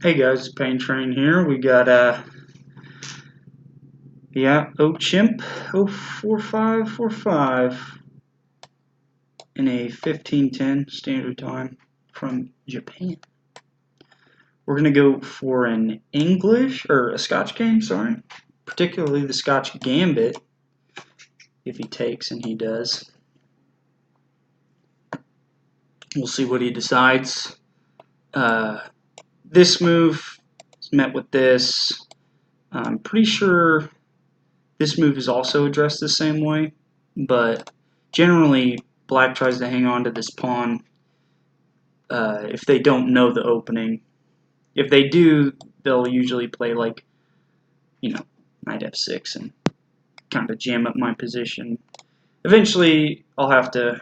Hey guys, Pain Train here. We got Chimp 04545 in a 1510 standard time from Japan. We're gonna go for an English or a Scotch game, sorry. Particularly the Scotch Gambit, if he takes, and he does. We'll see what he decides. This move is met with this. I'm pretty sure this move is also addressed the same way, but generally black tries to hang on to this pawn if they don't know the opening. If they do, they'll usually play like, knight f6 and kind of jam up my position. Eventually, I'll have to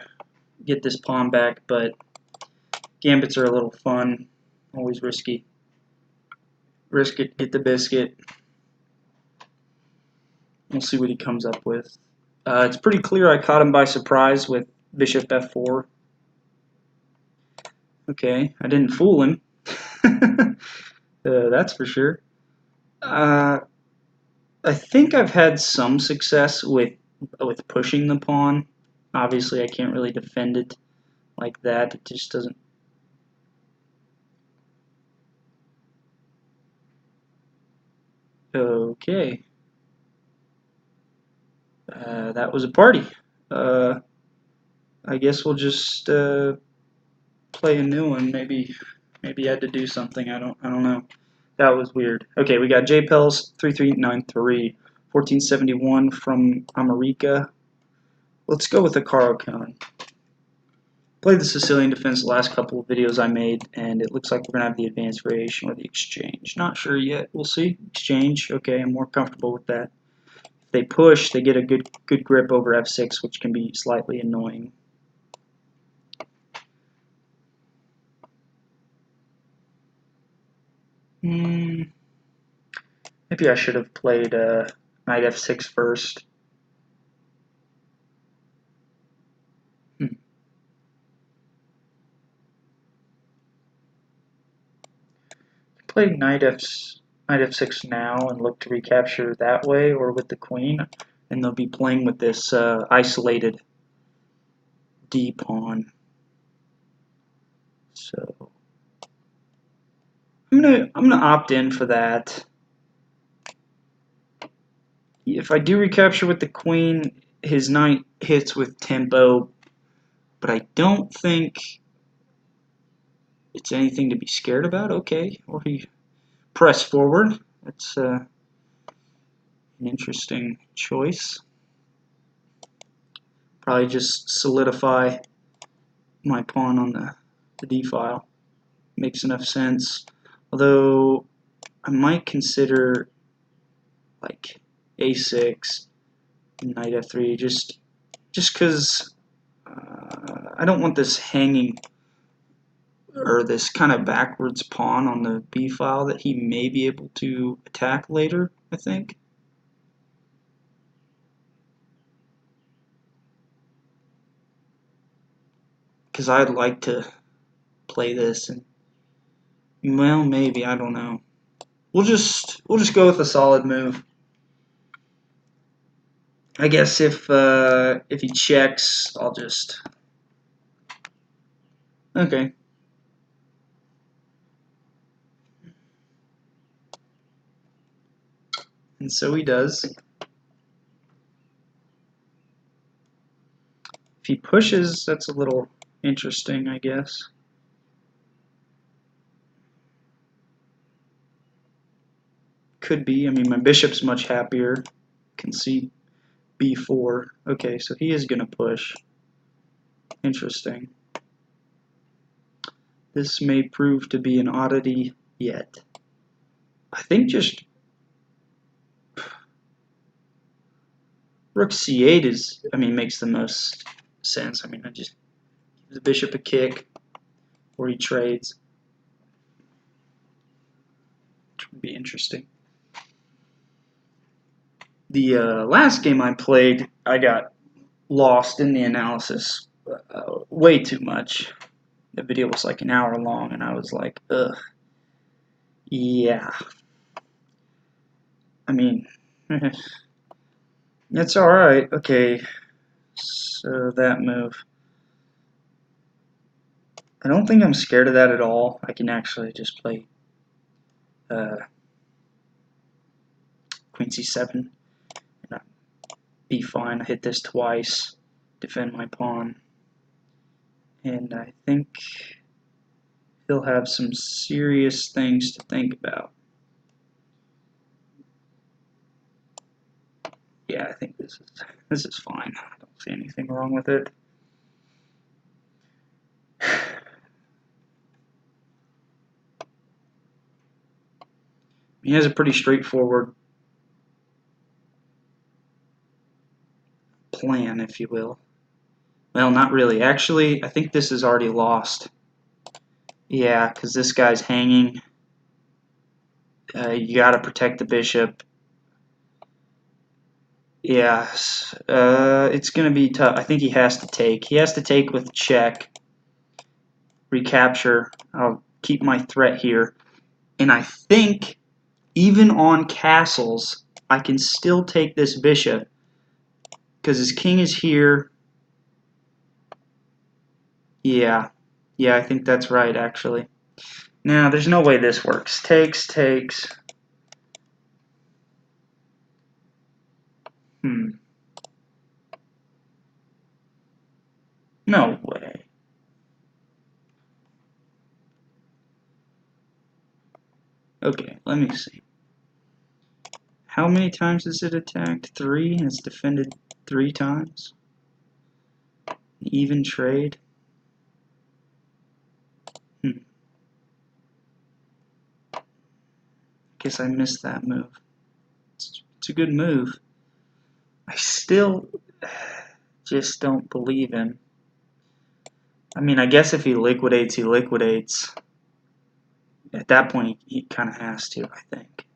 get this pawn back, but gambits are a little fun, always risky. Risk it, get the biscuit. We'll see what he comes up with. It's pretty clear I caught him by surprise with bishop f4. Okay, I didn't fool him. That's for sure. I think I've had some success with pushing the pawn. Obviously, I can't really defend it like that. It just doesn't. Okay. That was a party. I guess we'll just play a new one. Maybe I had to do something. I don't know. That was weird. Okay, we got JPELS 3393 1471 from America. Let's go with the Caro-Kann. Played the Sicilian defense the last couple of videos I made, and it looks like we're going to have the advanced variation or the exchange. Not sure yet. We'll see. Exchange. Okay, I'm more comfortable with that. If they push, they get a good grip over f6, which can be slightly annoying. Maybe I should have played knight f6 first. Play knight f6 now and look to recapture that way, or with the queen, and they'll be playing with this isolated d pawn. So I'm gonna opt in for that. If I do recapture with the queen, his knight hits with tempo, but I don't think it's anything to be scared about. Okay, or he press forward. That's an interesting choice. Probably just solidify my pawn on the d file. Makes enough sense. Although I might consider like a6, knight f3, just because I don't want this hanging or this kind of backwards pawn on the b file that he may be able to attack later, I think. Because I'd like to play this, and well, maybe, I don't know. We'll just go with a solid move. I guess if he checks, I'll just okay. And so he does. If he pushes, that's a little interesting, I guess. Could be. I mean, my bishop's much happier. Can see b4. Okay, so he is going to push. Interesting. This may prove to be an oddity yet. I think just rook c8 is, makes the most sense. I just give the bishop a kick, or he trades. Which would be interesting. The last game I played, I got lost in the analysis way too much. The video was like an hour long, and I was like, ugh. Yeah. I mean, it's alright. Okay, so that move. I don't think I'm scared of that at all. I can actually just play Queen c7 and I'd be fine. I hit this twice, defend my pawn, and I think he'll have some serious things to think about. Yeah, I think this is fine. I don't see anything wrong with it. He has a pretty straightforward plan, if you will. Well, not really. Actually, I think this is already lost. Yeah, because this guy's hanging. You got to protect the bishop. Yeah, it's going to be tough. I think he has to take. He has to take with check, recapture. I'll keep my threat here. And I think even on castles, I can still take this bishop because his king is here. Yeah, I think that's right, actually. Now, there's no way this works. Takes. No way. Okay, let me see. How many times is it attacked? 3, and it's defended 3 times? Even trade? Guess I missed that move. It's a good move. I still just don't believe him. I mean, I guess if he liquidates, he liquidates. At that point, he kind of has to, I think.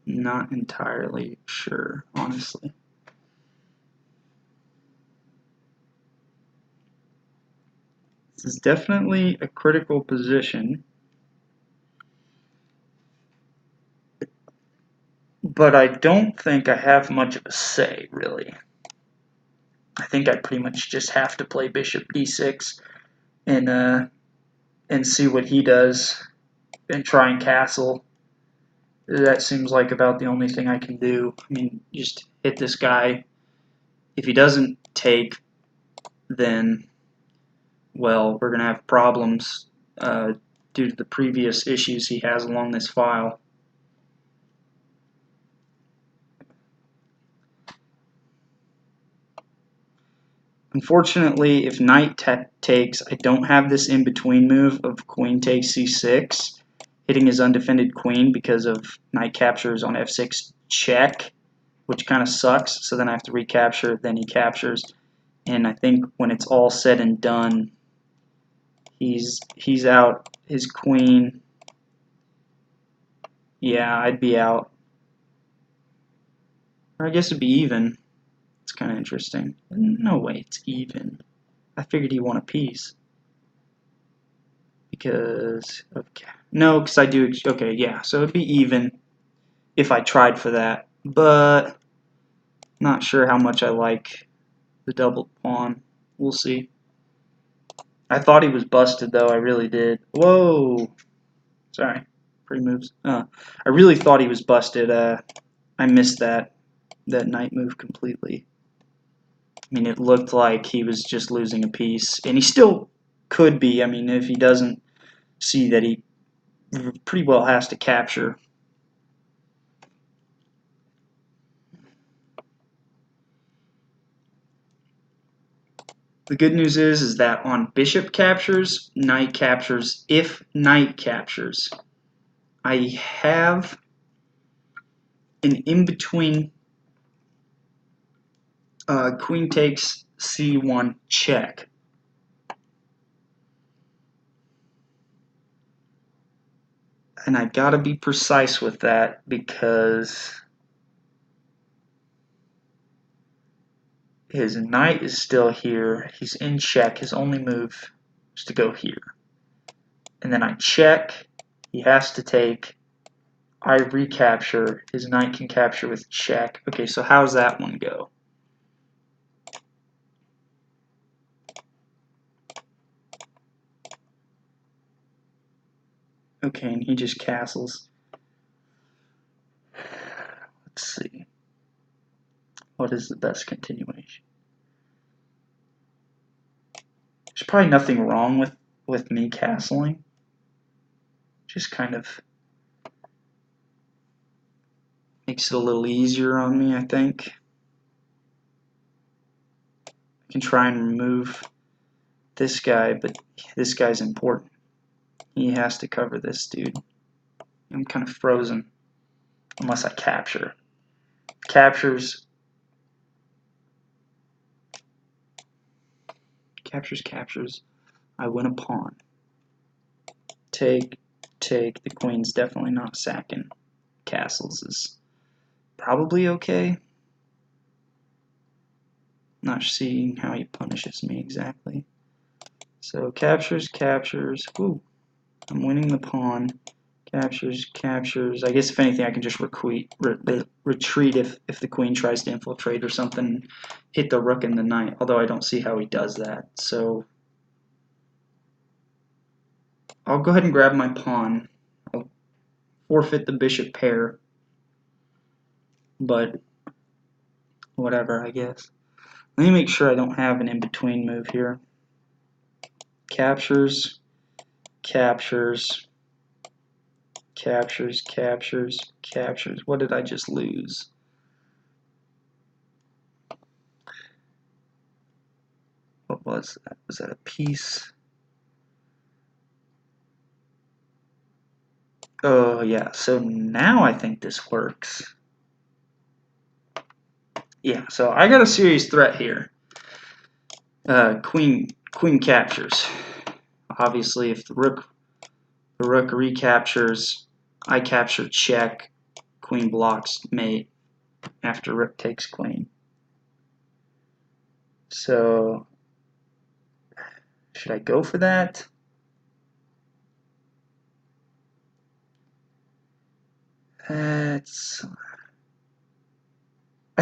Not entirely sure, honestly. This is definitely a critical position. But I don't think I have much of a say, really. I think I pretty much just have to play bishop d6 and see what he does and try and castle. That seems like about the only thing I can do. I mean, just hit this guy. If he doesn't take, then, well, we're going to have problems due to the previous issues he has along this file. Unfortunately, if knight takes, I don't have this in-between move of queen takes c6, hitting his undefended queen because of knight captures on f6 check, which kind of sucks. So then I have to recapture, then he captures, and I think when it's all said and done, he's out. His queen, yeah, I'd be out. Or I guess it'd be even. It's kind of interesting. No way, it's even. I figured he won a piece. Because, okay. No, because I do, okay, yeah, so it'd be even if I tried for that, but not sure how much I like the double pawn. We'll see. I thought he was busted, though, I really did. Whoa! Sorry, pre-moves. I really thought he was busted. I missed that knight move completely. I mean, it looked like he was just losing a piece, and he still could be. I mean, if he doesn't see that he pretty well has to capture. The good news is that on bishop captures, knight captures. If knight captures, I have an in-between queen takes c1 check. And I gotta be precise with that because his knight is still here. He's in check. His only move is to go here. and then I check. He has to take. I recapture. His knight can capture with check. Okay, so how's that one go? Okay, and he just castles. Let's see. What is the best continuation? There's probably nothing wrong with me castling. Just kind of makes it a little easier on me, I think. I can try and remove this guy, but this guy's important. He has to cover this dude. I'm kind of frozen unless I capture. Captures. I win a pawn. Take. The queen's definitely not sacking. Castles is probably okay. Not seeing how he punishes me exactly. So captures. Woo. I'm winning the pawn. Captures. I guess if anything, I can just retreat if the queen tries to infiltrate or something, hit the rook and the knight. Although I don't see how he does that. So I'll go ahead and grab my pawn. I'll forfeit the bishop pair, but whatever, I guess. Let me make sure I don't have an in-between move here. Captures. What did I just lose? What was that? Was that a piece? Oh yeah, so now I think this works. Yeah, so I got a serious threat here. Queen captures. Obviously, if the rook recaptures, I capture check. Queen blocks mate after rook takes queen. So should I go for that? I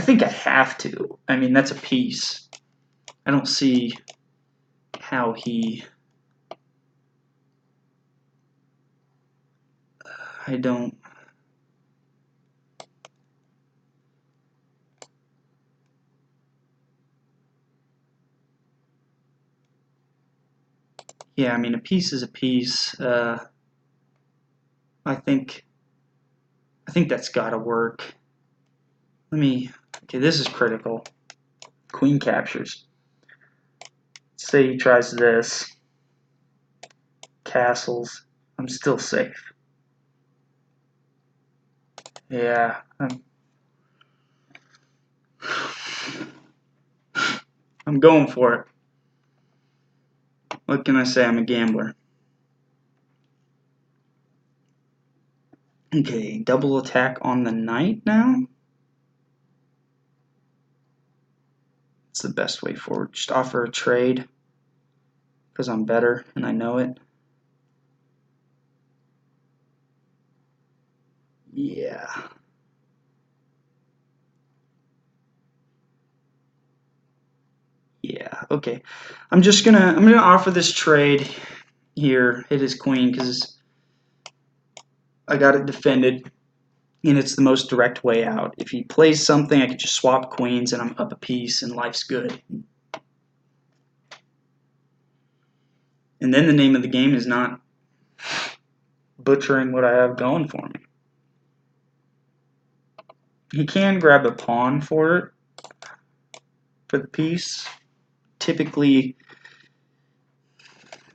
think I have to. I mean, that's a piece. I don't see how he. I don't. Yeah, I mean, a piece is a piece. I think that's got to work. Okay, this is critical. Queen captures. Say he tries this. Castles. I'm still safe. Yeah. I'm going for it. What can I say? I'm a gambler. Okay, double attack on the knight now. It's the best way forward. Just offer a trade because I'm better and I know it. Yeah. Yeah, okay. I'm gonna offer this trade here, hit his queen, because I got it defended, and it's the most direct way out. If he plays something, I can just swap queens, and I'm up a piece, and life's good. And then the name of the game is not butchering what I have going for me. He can grab a pawn for the piece. Typically,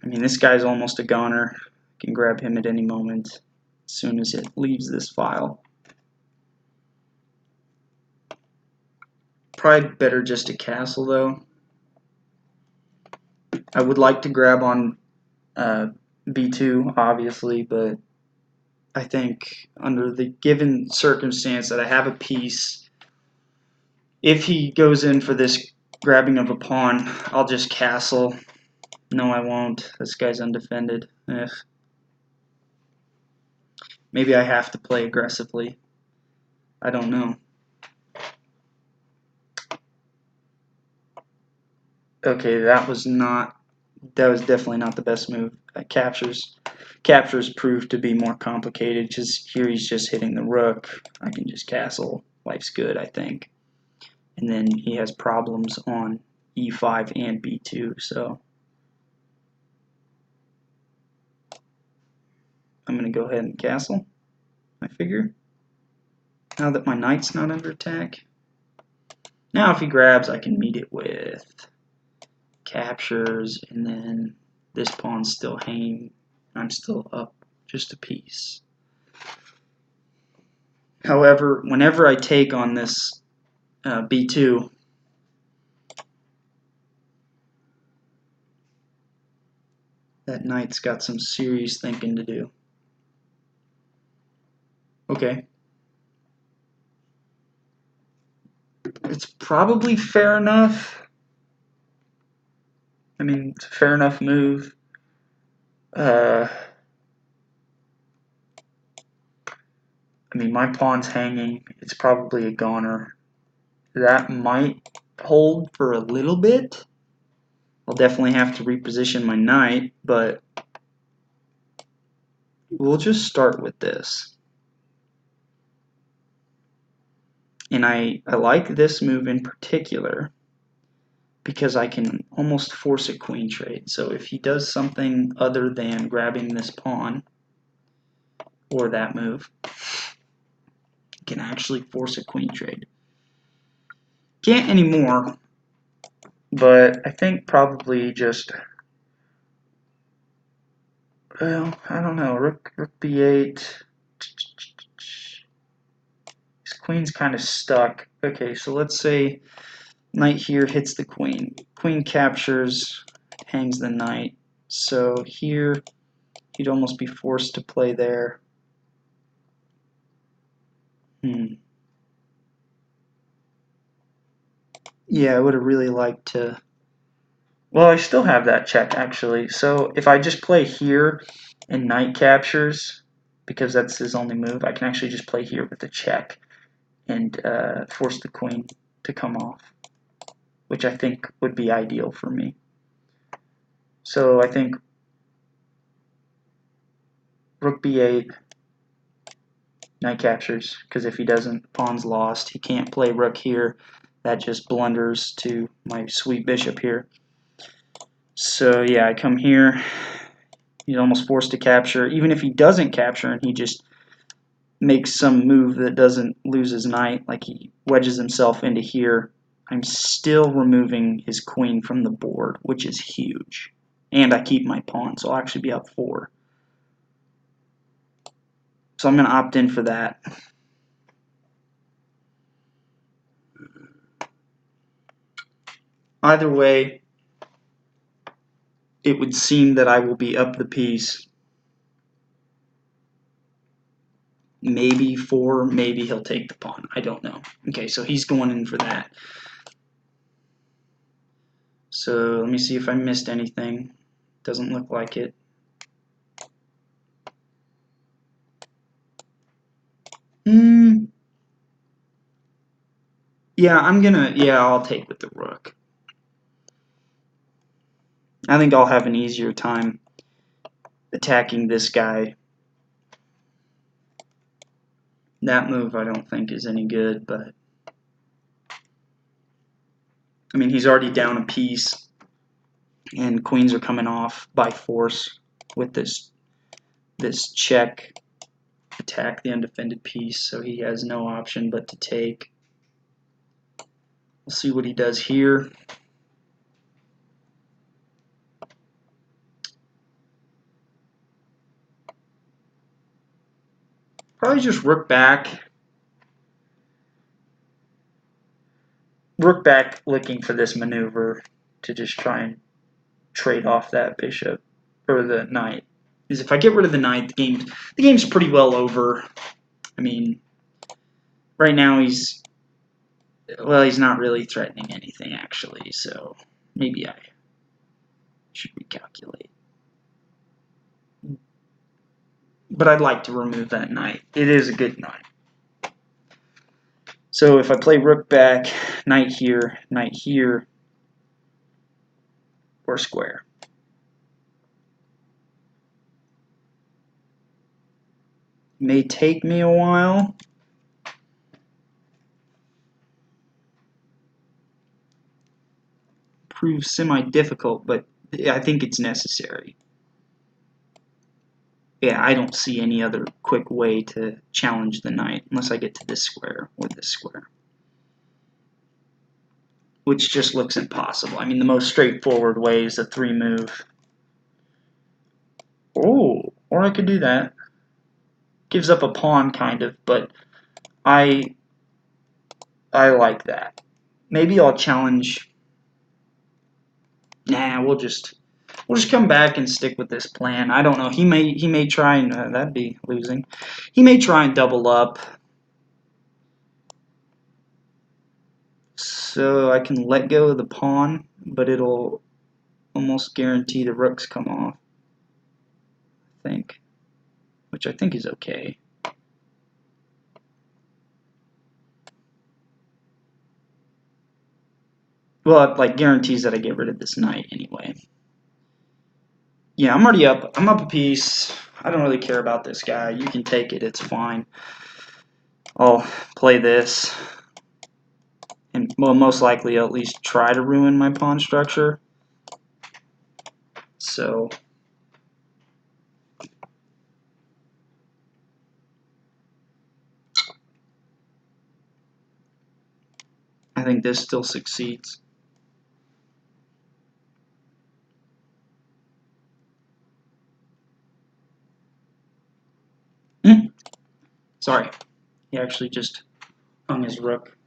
I mean, this guy's almost a goner. I can grab him at any moment as soon as it leaves this file. Probably better just to castle, though. I would like to grab on b2, obviously, but I think under the given circumstance that I have a piece, if he goes in for this grabbing of a pawn, I'll just castle. No, I won't. This guy's undefended. Ugh. Maybe I have to play aggressively. I don't know. Okay, that was definitely not the best move. Captures proved to be more complicated because here he's just hitting the rook. I can just castle. Life's good, I think. And then he has problems on e5 and b2, so I'm going to go ahead and castle, I figure. Now that my knight's not under attack. Now if he grabs, I can meet it with captures, and then this pawn's still hanging. I'm still up just a piece. However, whenever I take on this b2, that knight's got some serious thinking to do. Okay. It's probably fair enough. I mean, it's a fair enough move. I mean, my pawn's hanging. It's probably a goner. That might hold for a little bit. I'll definitely have to reposition my knight, but we'll just start with this. And I like this move in particular because I can almost force a queen trade. So if he does something other than grabbing this pawn or that move, he can actually force a queen trade. Can't anymore, but I think probably just, well, I don't know, rook b8. His queen's kind of stuck. Okay, so let's say knight here hits the queen. Queen captures, hangs the knight. So here, he'd almost be forced to play there. Yeah, I would have really liked to. Well, I still have that check, actually. So if I just play here and knight captures, because that's his only move, I can actually just play here with the check and force the queen to come off, which I think would be ideal for me. So I think rook b8, knight captures, because if he doesn't, pawn's lost. He can't play rook here. That just blunders to my sweet bishop here. So yeah, I come here. He's almost forced to capture. Even if he doesn't capture and he just makes some move that doesn't lose his knight, like he wedges himself into here, I'm still removing his queen from the board, which is huge. And I keep my pawn, so I'll actually be up 4. So I'm going to opt in for that. Either way, it would seem that I will be up the piece. Maybe 4, maybe he'll take the pawn. I don't know. Okay, so he's going in for that. So let me see if I missed anything. Doesn't look like it. Yeah, I'll take with the rook. I think I'll have an easier time attacking this guy. That move I don't think is any good, but I mean, he's already down a piece, and queens are coming off by force with this check, attack the undefended piece, so he has no option but to take. We'll see what he does here. Probably just rook back. Rook back looking for this maneuver to just try and trade off that bishop, or the knight. Because if I get rid of the knight, the game's pretty well over. I mean, right now he's not really threatening anything, actually, so maybe I should recalculate. but I'd like to remove that knight. It is a good knight. So if I play rook back, knight here, or square. May take me a while. Prove semi-difficult, but I think it's necessary. Yeah, I don't see any other quick way to challenge the knight unless I get to this square or this square, which just looks impossible. I mean, the most straightforward way is a 3-move. Oh, or I could do that. Gives up a pawn, kind of, but I like that. Maybe I'll challenge. Nah, we'll just come back and stick with this plan. I don't know. He may try and that'd be losing. He may try and double up. So I can let go of the pawn, but it'll almost guarantee the rooks come off. I think, which I think is okay. Well, it like guarantees that I get rid of this knight anyway. Yeah, I'm already up. I'm up a piece. I don't really care about this guy. You can take it. It's fine. I'll play this, and well, most likely I'll at least try to ruin my pawn structure. So I think this still succeeds. Sorry, he actually just hung his rook.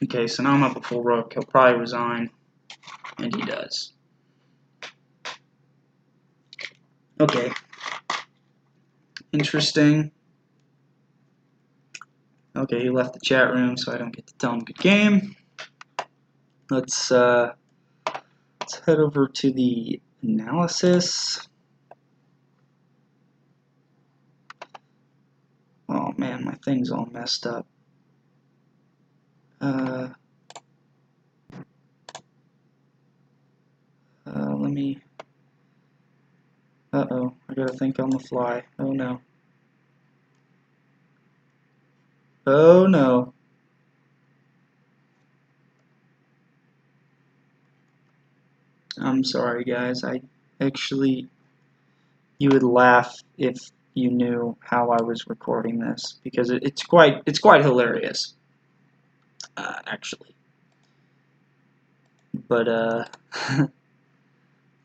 Okay, so now I'm up a full rook. He'll probably resign, and he does. Okay. Interesting. Okay, he left the chat room, so I don't get to tell him good game. Let's head over to the analysis. Oh man, my thing's all messed up. Let me. Uh-oh, I gotta think on the fly. Oh no. Oh no. I'm sorry, guys. I actually, you would laugh if you knew how I was recording this because it's quite hilarious, actually. But let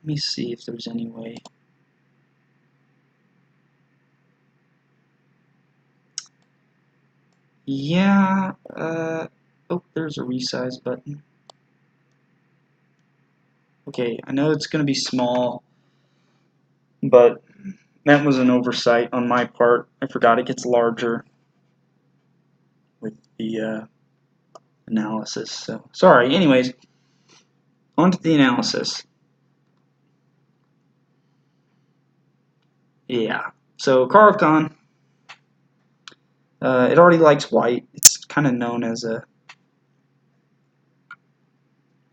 me see if there's any way. Yeah. Oh, there's a resize button. Okay, I know it's gonna be small, but that was an oversight on my part. I forgot it gets larger with the analysis. So sorry. Anyways, on to the analysis. Yeah. So Caro-Kann, it already likes white. It's kind of known as a,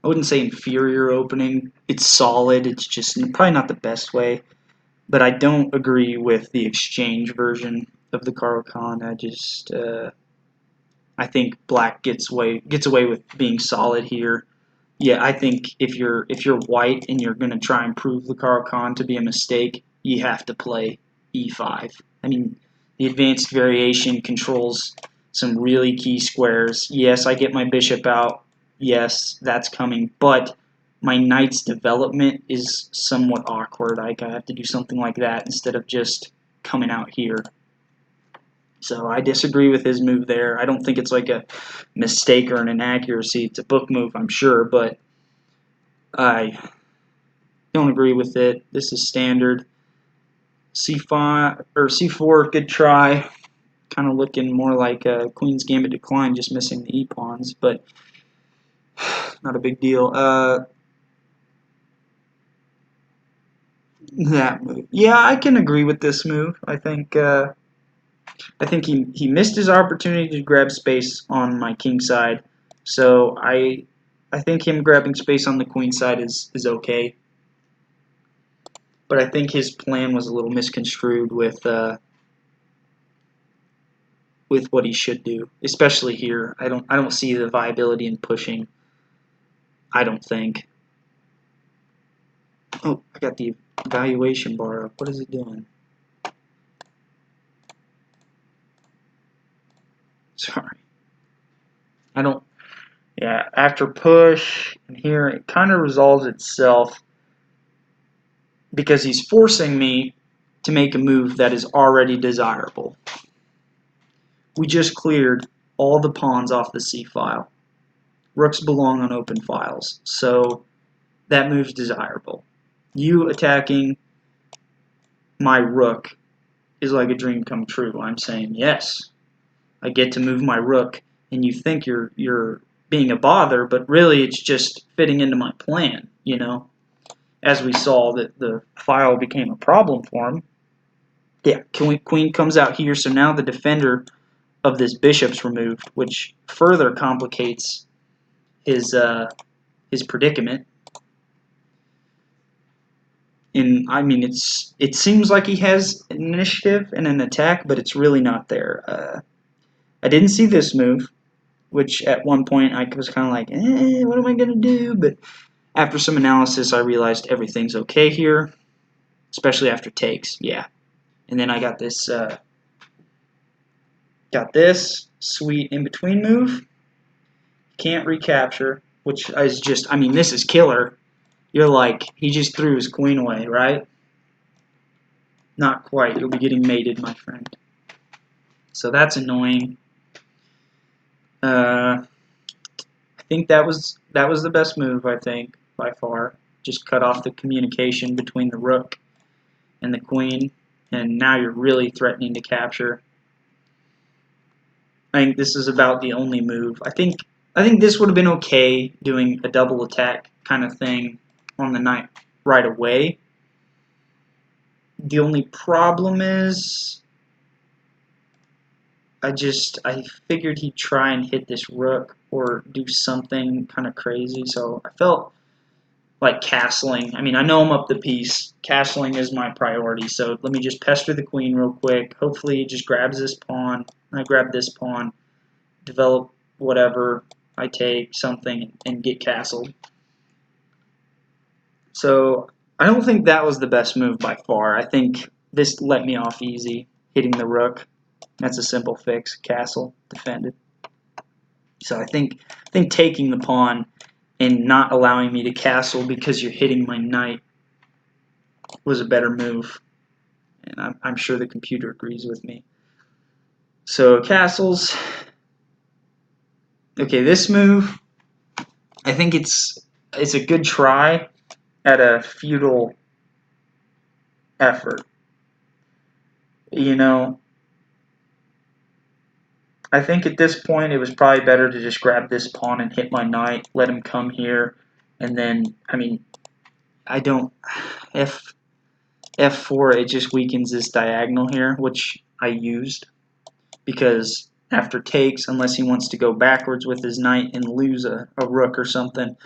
I wouldn't say inferior opening. It's solid. It's just probably not the best way. But I don't agree with the exchange version of the Caro-Kann. I think black gets away with being solid here. Yeah, I think if you're white and you're gonna try and prove the Caro-Kann to be a mistake, you have to play e5. I mean, the advanced variation controls some really key squares. Yes, I get my bishop out. Yes, that's coming, but my knight's development is somewhat awkward. I have to do something like that instead of just coming out here. So I disagree with his move there. I don't think it's like a mistake or an inaccuracy. It's a book move, I'm sure, but I don't agree with it. This is standard. C5 or C4, good try. Kind of looking more like a Queen's Gambit decline, just missing the e pawns, but not a big deal. That move. Yeah, I can agree with this move. I think he missed his opportunity to grab space on my king side. So I think him grabbing space on the queen side is okay. But I think his plan was a little misconstrued with what he should do, especially here. I don't see the viability in pushing. I don't think. Oh, I got the evaluation bar up. What is it doing? Sorry. I don't. Yeah, after push and here, it kind of resolves itself because he's forcing me to make a move that is already desirable. We just cleared all the pawns off the C file. Rooks belong on open files, so that move's desirable. You attacking my rook is like a dream come true. I'm saying yes, I get to move my rook, and you think you're being a bother, but really it's just fitting into my plan. You know, as we saw that the file became a problem for him. Yeah, queen comes out here, so now the defender of this bishop's removed, which further complicates his predicament. And I mean, it seems like he has an initiative and an attack, but it's really not there. I didn't see this move, which at one point I was kind of like, what am I gonna do? But after some analysis, I realized everything's okay here, especially after takes. Yeah, and then I got this sweet in between move. Can't recapture, which is just, I mean, this is killer. You're like, he just threw his queen away, right? Not quite. You'll be getting mated, my friend. So that's annoying. I think that was the best move, I think, by far. Just cut off the communication between the rook and the queen, and now you're really threatening to capture. I think this is about the only move. I think this would have been okay doing a double attack kind of thing on the knight right away. The only problem is I figured he'd try and hit this rook or do something kind of crazy, so I felt like castling. I mean, I know I'm up the piece. Castling is my priority, so let me just pester the queen real quick. Hopefully he just grabs this pawn. I grab this pawn, develop whatever I take, something, and get castled. So I don't think that was the best move by far. I think this let me off easy, hitting the rook. That's a simple fix. Castle, defended. So I think taking the pawn and not allowing me to castle because you're hitting my knight was a better move. And I'm sure the computer agrees with me. So castles. Okay, this move, I think it's a good try at a futile effort. You know, I think at this point it was probably better to just grab this pawn and hit my knight, let him come here, and then, I mean, I don't, F4, it just weakens this diagonal here, which I used, because after takes, unless he wants to go backwards with his knight and lose a rook or something,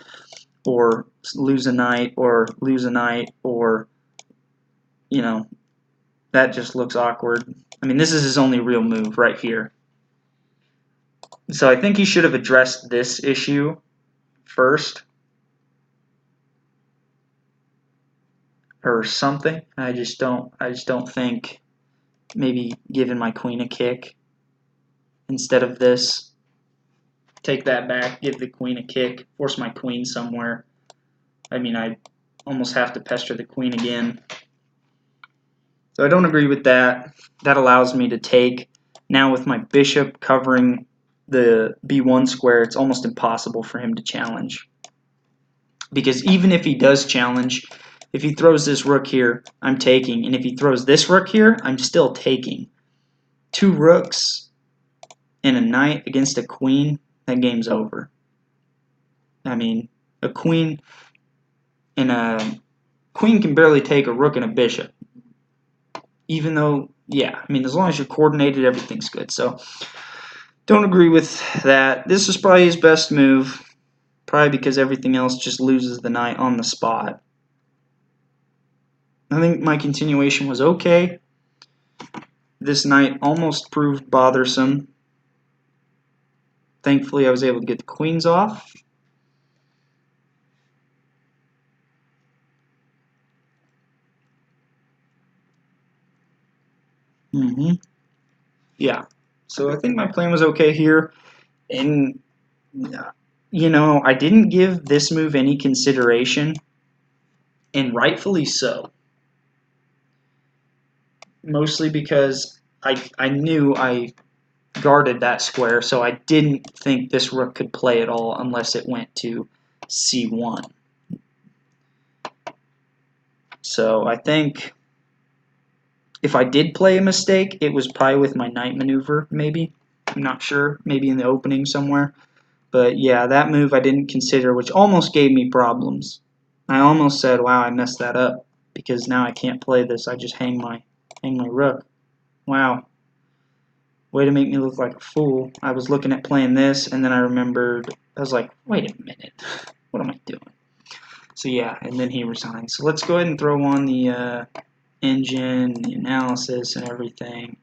or lose a knight, or you know, that just looks awkward. I mean, this is his only real move right here. So I think he should have addressed this issue first, or something. I just don't think maybe giving my queen a kick instead of this. Take that back, give the queen a kick, force my queen somewhere. I mean, I almost have to pester the queen again. So I don't agree with that. That allows me to take. Now with my bishop covering the b1 square, it's almost impossible for him to challenge. Because even if he does challenge, if he throws this rook here, I'm taking. And if he throws this rook here, I'm still taking. Two rooks and a knight against a queen, that game's over. I mean, a queen and a queen can barely take a rook and a bishop. Even though, yeah, I mean, as long as you're coordinated, everything's good. So, don't agree with that. This is probably his best move, probably because everything else just loses the knight on the spot. I think my continuation was okay. This knight almost proved bothersome. Thankfully, I was able to get the queens off. Yeah. So I think my plan was okay here. And, you know, I didn't give this move any consideration, and rightfully so. Mostly because I knew I guarded that square, so I didn't think this rook could play at all unless it went to c1. So I think if I did play a mistake, it was probably with my knight maneuver, maybe. I'm not sure. Maybe in the opening somewhere. But yeah, that move I didn't consider, which almost gave me problems. I almost said, wow, I messed that up, because now I can't play this. I just hang my rook. Wow. Way to make me look like a fool. I was looking at playing this, and then I remembered, I was like, wait a minute. What am I doing? So yeah, and then he resigned. So let's go ahead and throw on the engine, the analysis, and everything.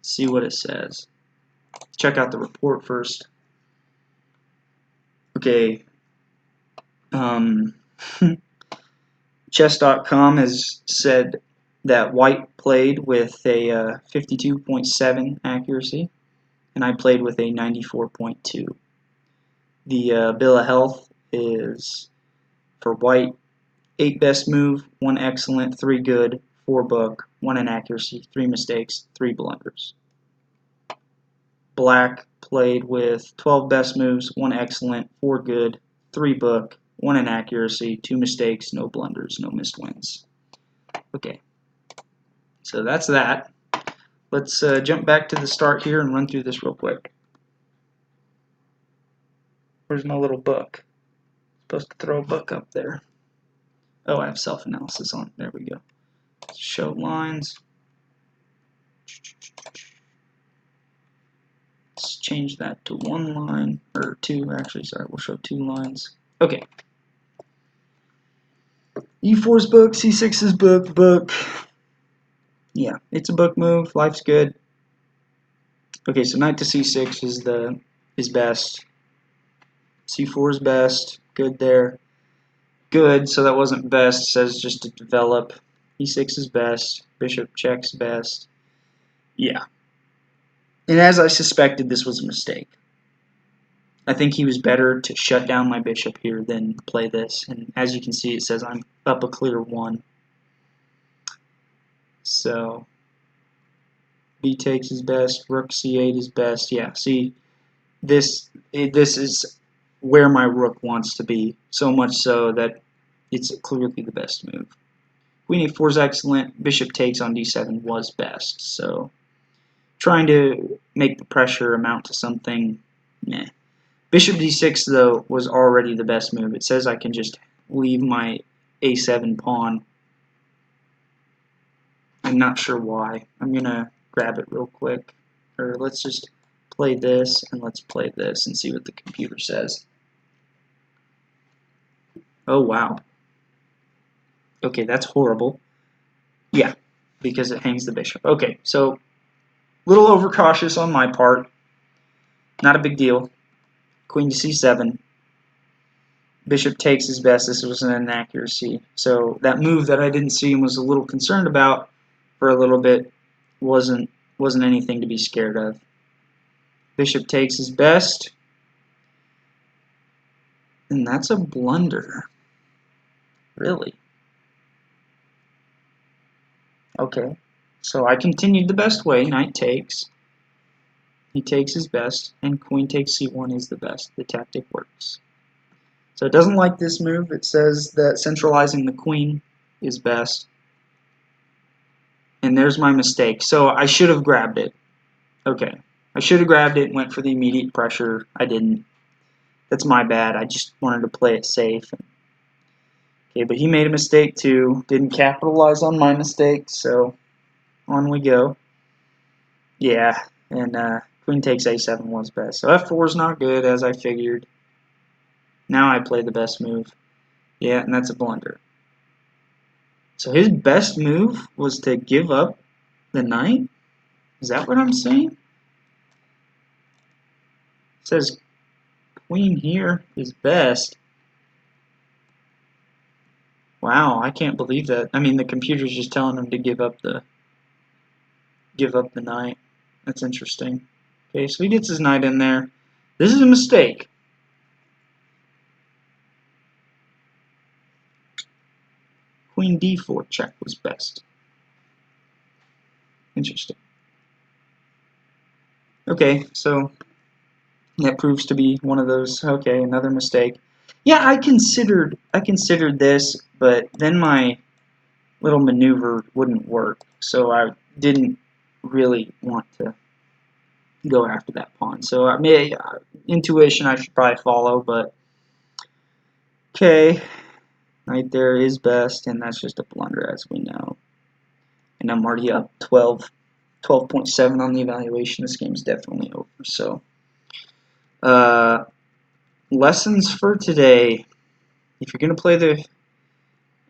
See what it says. Check out the report first. Okay. Chess.com has said that White played with a 52.7 accuracy, and I played with a 94.2. The bill of health is for White: 8 best move, 1 excellent, 3 good, 4 book, 1 inaccuracy, 3 mistakes, 3 blunders. Black played with 12 best moves, 1 excellent, 4 good, 3 book, 1 inaccuracy, 2 mistakes, no blunders, no missed wins. Okay, so that's that. Let's jump back to the start here and run through this real quick. Where's my little book? Supposed to throw a book up there. Oh, I have self-analysis on. There we go. Show lines. Let's change that to 1 line, or 2, actually, sorry, we'll show 2 lines. Okay. E4's book, C6's book. Yeah, it's a book move, life's good. Okay, so knight to C6 is best. C4 is best, good there. Good, so that wasn't best, says just to develop. E6 is best, bishop checks best. Yeah. And as I suspected, this was a mistake. I think he was better to shut down my bishop here than play this. And as you can see, it says I'm up a clear 1. So B takes is best, rook C8 is best. Yeah, see, this is where my rook wants to be, so much so that it's clearly the best move. Queen A4 is excellent. Bishop takes on D7 was best. So trying to make the pressure amount to something, meh. Bishop D6 though was already the best move. It says I can just leave my A7 pawn. I'm not sure why. I'm gonna grab it real quick, or let's just play this and let's play this and see what the computer says. Oh wow. Okay, that's horrible. Yeah, because it hangs the bishop. Okay, so a little overcautious on my part. Not a big deal. Queen to C7. Bishop takes his best. This was an inaccuracy. So that move that I didn't see and was a little concerned about for a little bit wasn't anything to be scared of. Bishop takes his best. And that's a blunder. Really? Okay. So I continued the best way. Knight takes. He takes his best. And queen takes c1 is the best. The tactic works. So it doesn't like this move. It says that centralizing the queen is best. And there's my mistake. So I should have grabbed it. Okay. I should have grabbed it and went for the immediate pressure. I didn't. That's my bad. I just wanted to play it safe. Okay, but he made a mistake too. Didn't capitalize on my mistake, so on we go. Yeah, and queen takes a7 was best. So f4 is not good, as I figured. Now I play the best move. Yeah, and that's a blunder. So his best move was to give up the knight? Is that what I'm saying? It says queen here is best. Wow, I can't believe that. I mean, the computer's just telling him to give up the knight. That's interesting. Okay, so he gets his knight in there. This is a mistake. Queen d4 check was best. Interesting. Okay, so that proves to be one of those. Okay, another mistake. Yeah, I considered this, but then my little maneuver wouldn't work, so I didn't really want to go after that pawn. So I may intuition I should probably follow, but okay, right there is best, and that's just a blunder as we know. And I'm already up 12.7 on the evaluation. This game's definitely over. So lessons for today: if you're gonna play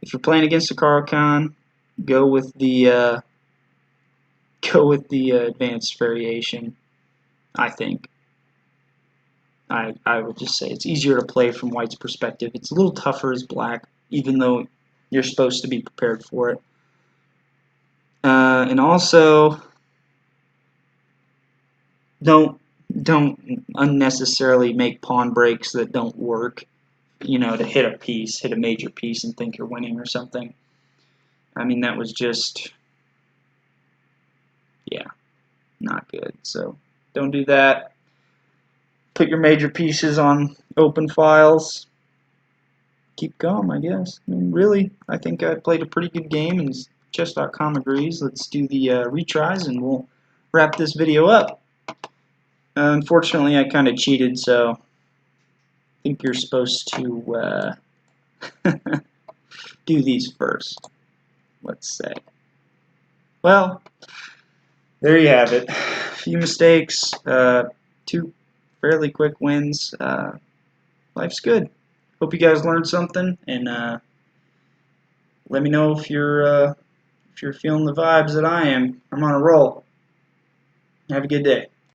if you're playing against the Caro-Kann, go with the advanced variation. I think. I would just say it's easier to play from white's perspective. It's a little tougher as black, even though you're supposed to be prepared for it. And also, don't unnecessarily make pawn breaks that don't work. You know, to hit a major piece, and think you're winning or something. I mean, that was just, yeah, not good. So don't do that. Put your major pieces on open files. Keep calm, I guess. I mean, really, I think I played a pretty good game, and chess.com agrees. Let's do the retries, and we'll wrap this video up. Unfortunately, I kind of cheated, so I think you're supposed to do these first, let's say. Well, there you have it. A few mistakes, 2 fairly quick wins. Life's good. Hope you guys learned something, and let me know if you're feeling the vibes that I am. I'm on a roll. Have a good day.